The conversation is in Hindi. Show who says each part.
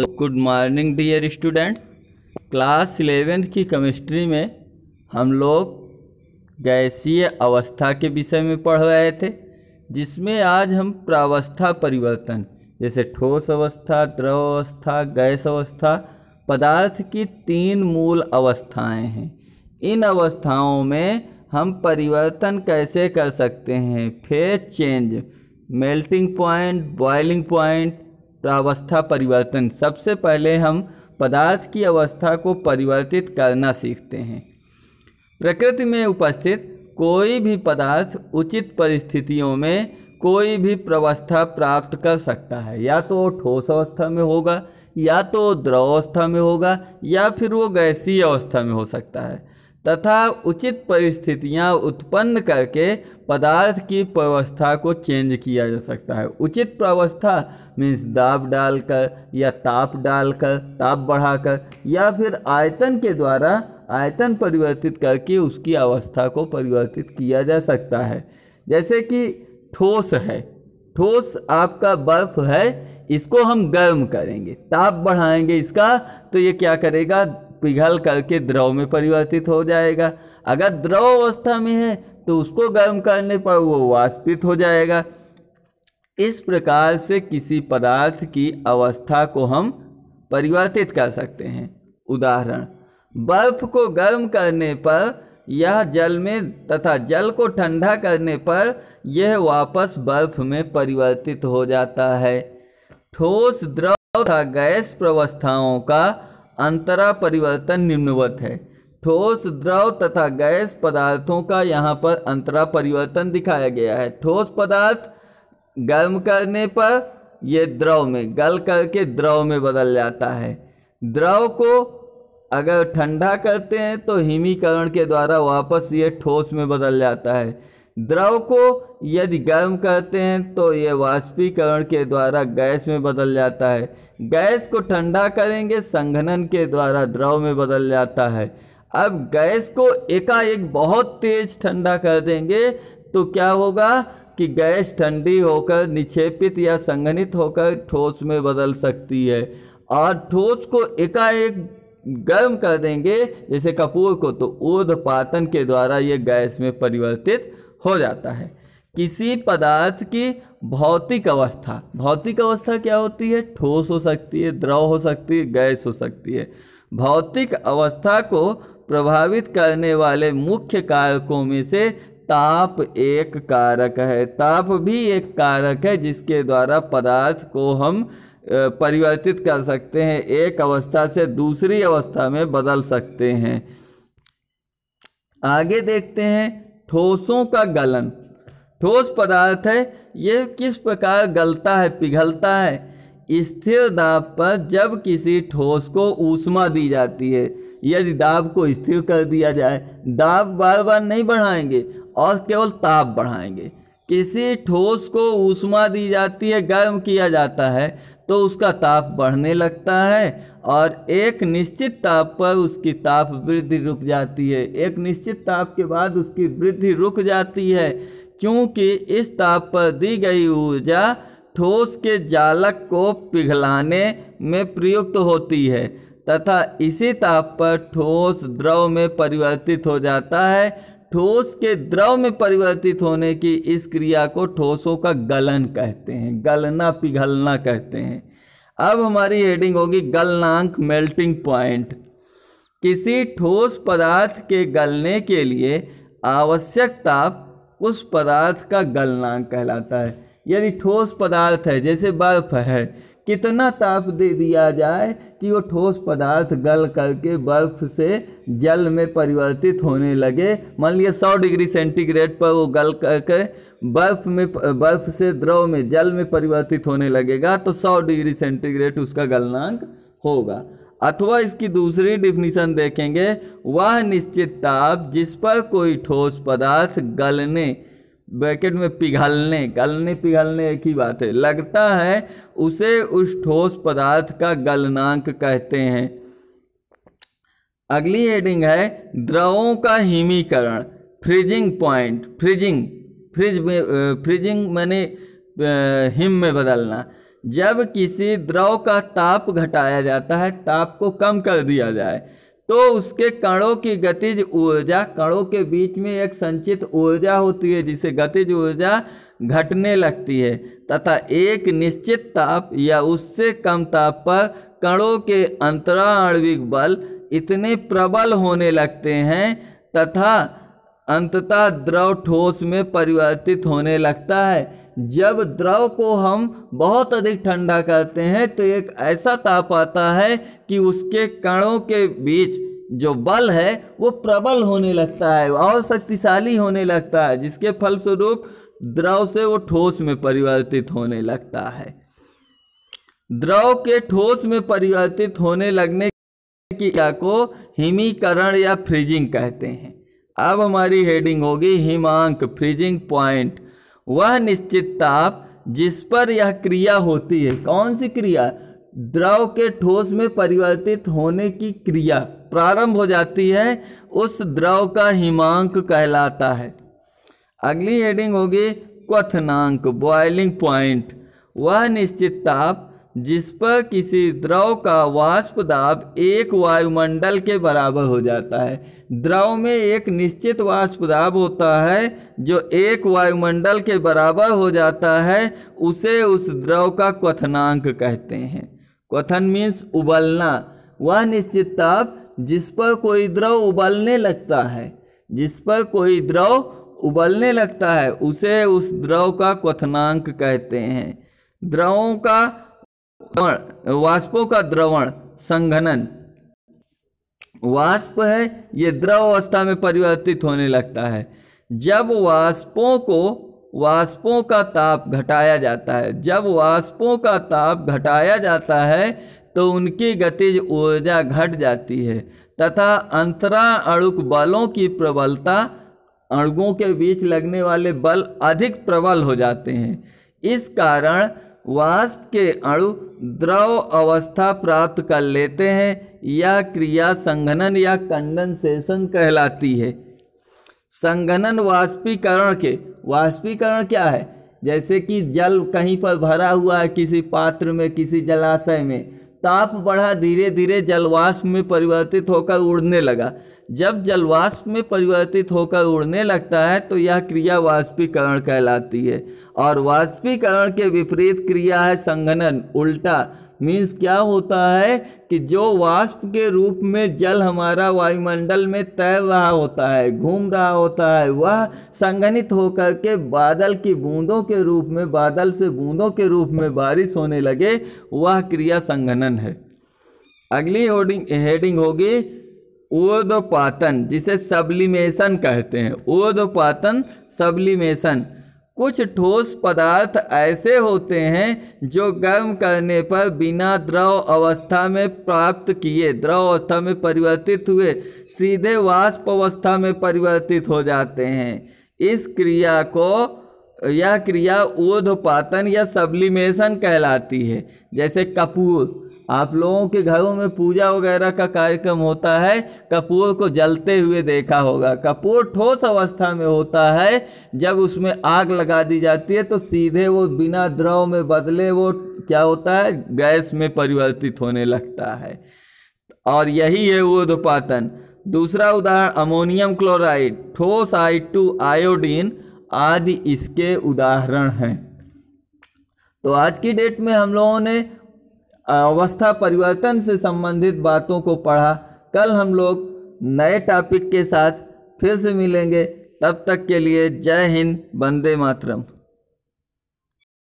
Speaker 1: Good morning dear student. Class 11th की केमिस्ट्री में हम लोग गैसीय अवस्था के विषय में पढ़ रहे थे, जिसमें आज हम प्रावस्था परिवर्तन जैसे ठोस अवस्था, द्रव अवस्था, गैस अवस्था, पदार्थ की 3 मूल अवस्थाएं हैं। इन अवस्थाओं में हम परिवर्तन कैसे कर सकते हैं, phase change, melting point, boiling point, प्रावस्था परिवर्तन। सबसे पहले हम पदार्थ की अवस्था को परिवर्तित करना सीखते हैं। प्रकृति में उपस्थित कोई भी पदार्थ उचित परिस्थितियों में कोई भी प्रावस्था प्राप्त कर सकता है। या तो वो ठोस अवस्था में होगा, या तो वो द्रव अवस्था में होगा, या फिर वो गैसीय अवस्था में हो सकता है, तथा उचित परिस्थितियां उत्पन्न करके पदार्थ की प्रावस्था को चेंज किया जा सकता है। उचित प्रावस्था मीन्स दाब डालकर या ताप डालकर, ताप बढ़ाकर, या फिर आयतन के द्वारा आयतन परिवर्तित करके उसकी अवस्था को परिवर्तित किया जा सकता है। जैसे कि ठोस है, ठोस आपका बर्फ है, इसको हम गर्म करेंगे, ताप बढ़ाएंगे इसका, तो ये क्या करेगा, पिघल करके द्रव में परिवर्तित हो जाएगा। अगर द्रव अवस्था में है तो उसको गर्म करने पर वो वाष्पित हो जाएगा। इस प्रकार से किसी पदार्थ की अवस्था को हम परिवर्तित कर सकते हैं। उदाहरण, बर्फ को गर्म करने पर यह जल में तथा जल को ठंडा करने पर यह वापस बर्फ में परिवर्तित हो जाता है। ठोस, द्रव तथा गैस प्रावस्थाओं का अंतरा परिवर्तन निम्नवत है। ठोस, द्रव तथा गैस पदार्थों का यहाँ पर अंतरा परिवर्तन दिखाया गया है। ठोस पदार्थ गर्म करने पर ये द्रव में गल करके द्रव में बदल जाता है। द्रव को अगर ठंडा करते हैं तो हिमीकरण के द्वारा वापस ये ठोस में बदल जाता है। द्रव को यदि गर्म करते हैं तो ये वाष्पीकरण के द्वारा गैस में बदल जाता है। गैस को ठंडा करेंगे, संघनन के द्वारा द्रव में बदल जाता है। अब गैस को एकाएक बहुत तेज ठंडा कर देंगे तो क्या होगा कि गैस ठंडी होकर निक्षेपित या संघनित होकर ठोस में बदल सकती है। और ठोस को एकाएक गर्म कर देंगे जैसे कपूर को, तो ऊर्ध्वपातन के द्वारा ये गैस में परिवर्तित हो जाता है। किसी पदार्थ की भौतिक अवस्था, भौतिक अवस्था क्या होती है, ठोस हो सकती है, द्रव हो सकती है, गैस हो सकती है। भौतिक अवस्था को प्रभावित करने वाले मुख्य कारकों में से ताप एक कारक है। ताप भी एक कारक है जिसके द्वारा पदार्थ को हम परिवर्तित कर सकते हैं, एक अवस्था से दूसरी अवस्था में बदल सकते हैं। आगे देखते हैं ठोसों का गलन। ठोस पदार्थ है, यह किस प्रकार गलता है, पिघलता है। स्थिर दाब पर जब किसी ठोस को ऊष्मा दी जाती है, यदि दाब को स्थिर कर दिया जाए, दाब बार बार नहीं बढ़ाएंगे और केवल ताप बढ़ाएंगे। किसी ठोस को ऊष्मा दी जाती है, गर्म किया जाता है, तो उसका ताप बढ़ने लगता है और एक निश्चित ताप पर उसकी ताप वृद्धि रुक जाती है। एक निश्चित ताप के बाद उसकी वृद्धि रुक जाती है, क्योंकि इस ताप पर दी गई ऊर्जा ठोस के जालक को पिघलाने में प्रयुक्त होती है तथा इसी ताप पर ठोस द्रव में परिवर्तित हो जाता है। ठोस के द्रव में परिवर्तित होने की इस क्रिया को ठोसों का गलन कहते हैं, गलना, पिघलना कहते हैं। अब हमारी हेडिंग होगी गलनांक, मेल्टिंग पॉइंट। किसी ठोस पदार्थ के गलने के लिए आवश्यक ताप उस पदार्थ का गलनांक कहलाता है। यदि ठोस पदार्थ है जैसे बर्फ है, कितना ताप दे दिया जाए कि वो ठोस पदार्थ गल करके बर्फ से जल में परिवर्तित होने लगे। मान लिया 100 डिग्री सेंटीग्रेड पर वो गल करके बर्फ से द्रव में, जल में परिवर्तित होने लगेगा, तो 100 डिग्री सेंटीग्रेड उसका गलनांक होगा। अथवा इसकी दूसरी डिफिनीशन देखेंगे, वह निश्चित ताप जिस पर कोई ठोस पदार्थ गलने, ब्रैकेट में पिघलने, गलने पिघलने एक ही बात है, लगता है, उसे उस ठोस पदार्थ का गलनांक कहते हैं। अगली हेडिंग है द्रवों का हिमीकरण, फ्रीजिंग पॉइंट। फ्रीजिंग मैंने हिम में बदलना। जब किसी द्रव का ताप घटाया जाता है, ताप को कम कर दिया जाए, तो उसके कणों की गतिज ऊर्जा, कणों के बीच में एक संचित ऊर्जा होती है जिसे गतिज ऊर्जा, घटने लगती है तथा एक निश्चित ताप या उससे कम ताप पर कणों के अंतराणविक बल इतने प्रबल होने लगते हैं तथा अंततः द्रव ठोस में परिवर्तित होने लगता है। जब द्रव को हम बहुत अधिक ठंडा करते हैं तो एक ऐसा ताप आता है कि उसके कणों के बीच जो बल है वो प्रबल होने लगता है और शक्तिशाली होने लगता है, जिसके फलस्वरूप द्रव से वो ठोस में परिवर्तित होने लगता है। द्रव के ठोस में परिवर्तित होने लगने की क्रिया को हिमीकरण या फ्रीजिंग कहते हैं। अब हमारी हेडिंग होगी हिमांक, फ्रीजिंग पॉइंट। वह निश्चित ताप जिस पर यह क्रिया होती है। कौन सी क्रिया? द्रव के ठोस में परिवर्तित होने की क्रिया प्रारंभ हो जाती है, उस द्रव का हिमांक कहलाता है। अगली हेडिंग होगी क्वथनांक, बॉइलिंग पॉइंट। वह निश्चित ताप जिस पर किसी द्रव का वाष्प दाब एक वायुमंडल के बराबर हो जाता है। द्रव में एक निश्चित वाष्प दाब होता है जो एक वायुमंडल के बराबर हो जाता है, उसे उस द्रव का क्वथनांक कहते हैं। क्वथन मीन्स उबलना। वह निश्चित ताप जिस पर कोई द्रव उबलने लगता है, जिस पर कोई द्रव उबलने लगता है, उसे उस द्रव का क्वथनांक कहते हैं। द्रवों का वाष्पों का द्रवण, संघनन। वाष्प है, ये द्रव अवस्था में परिवर्तित होने लगता है। जब वाष्पों का ताप घटाया जाता है, जब वाष्पों का ताप घटाया जाता है तो उनकी गतिज ऊर्जा घट जाती है तथा अंतराणुक बलों की प्रबलता, अणुओं के बीच लगने वाले बल अधिक प्रबल हो जाते हैं। इस कारण वाष्प के अणु द्रव अवस्था प्राप्त कर लेते हैं। यह क्रिया संघनन या कंडेंसेशन कहलाती है। संघनन वाष्पीकरण क्या है? जैसे कि जल कहीं पर भरा हुआ है किसी पात्र में, किसी जलाशय में, ताप बढ़ा, धीरे धीरे जलवाष्प में परिवर्तित होकर उड़ने लगा। जब जलवाष्प में परिवर्तित होकर उड़ने लगता है तो यह क्रिया वाष्पीकरण कहलाती है। और वाष्पीकरण के विपरीत क्रिया है संघनन, उल्टा। मीन्स क्या होता है कि जो वाष्प के रूप में जल हमारा वायुमंडल में तैर रहा होता है, घूम रहा होता है, वह संघनित होकर के बादल की बूंदों के रूप में, बादल से बूंदों के रूप में बारिश होने लगे, वह क्रिया संघनन है। अगली हेडिंग होगी ऊर्ध्वपातन, जिसे सब्लिमेशन कहते हैं। ऊर्ध्वपातन, सब्लिमेशन। कुछ ठोस पदार्थ ऐसे होते हैं जो गर्म करने पर बिना द्रव अवस्था में प्राप्त किए, द्रव अवस्था में परिवर्तित हुए, सीधे वाष्प अवस्था में परिवर्तित हो जाते हैं। इस क्रिया को, यह क्रिया ऊर्ध्वपातन या सब्लिमेशन कहलाती है। जैसे कपूर, आप लोगों के घरों में पूजा वगैरह का कार्यक्रम होता है, कपूर को जलते हुए देखा होगा। कपूर ठोस अवस्था में होता है, जब उसमें आग लगा दी जाती है तो सीधे वो बिना द्रव में बदले वो क्या होता है, गैस में परिवर्तित होने लगता है। और यही है ऊर्ध्वपातन। दूसरा उदाहरण अमोनियम क्लोराइड, ठोस I2 आयोडीन आदि इसके उदाहरण हैं। तो आज की डेट में हम लोगों ने अवस्था परिवर्तन से संबंधित बातों को पढ़ा। कल हम लोग नए टॉपिक के साथ फिर से मिलेंगे। तब तक के लिए जय हिंद, वंदे मातरम।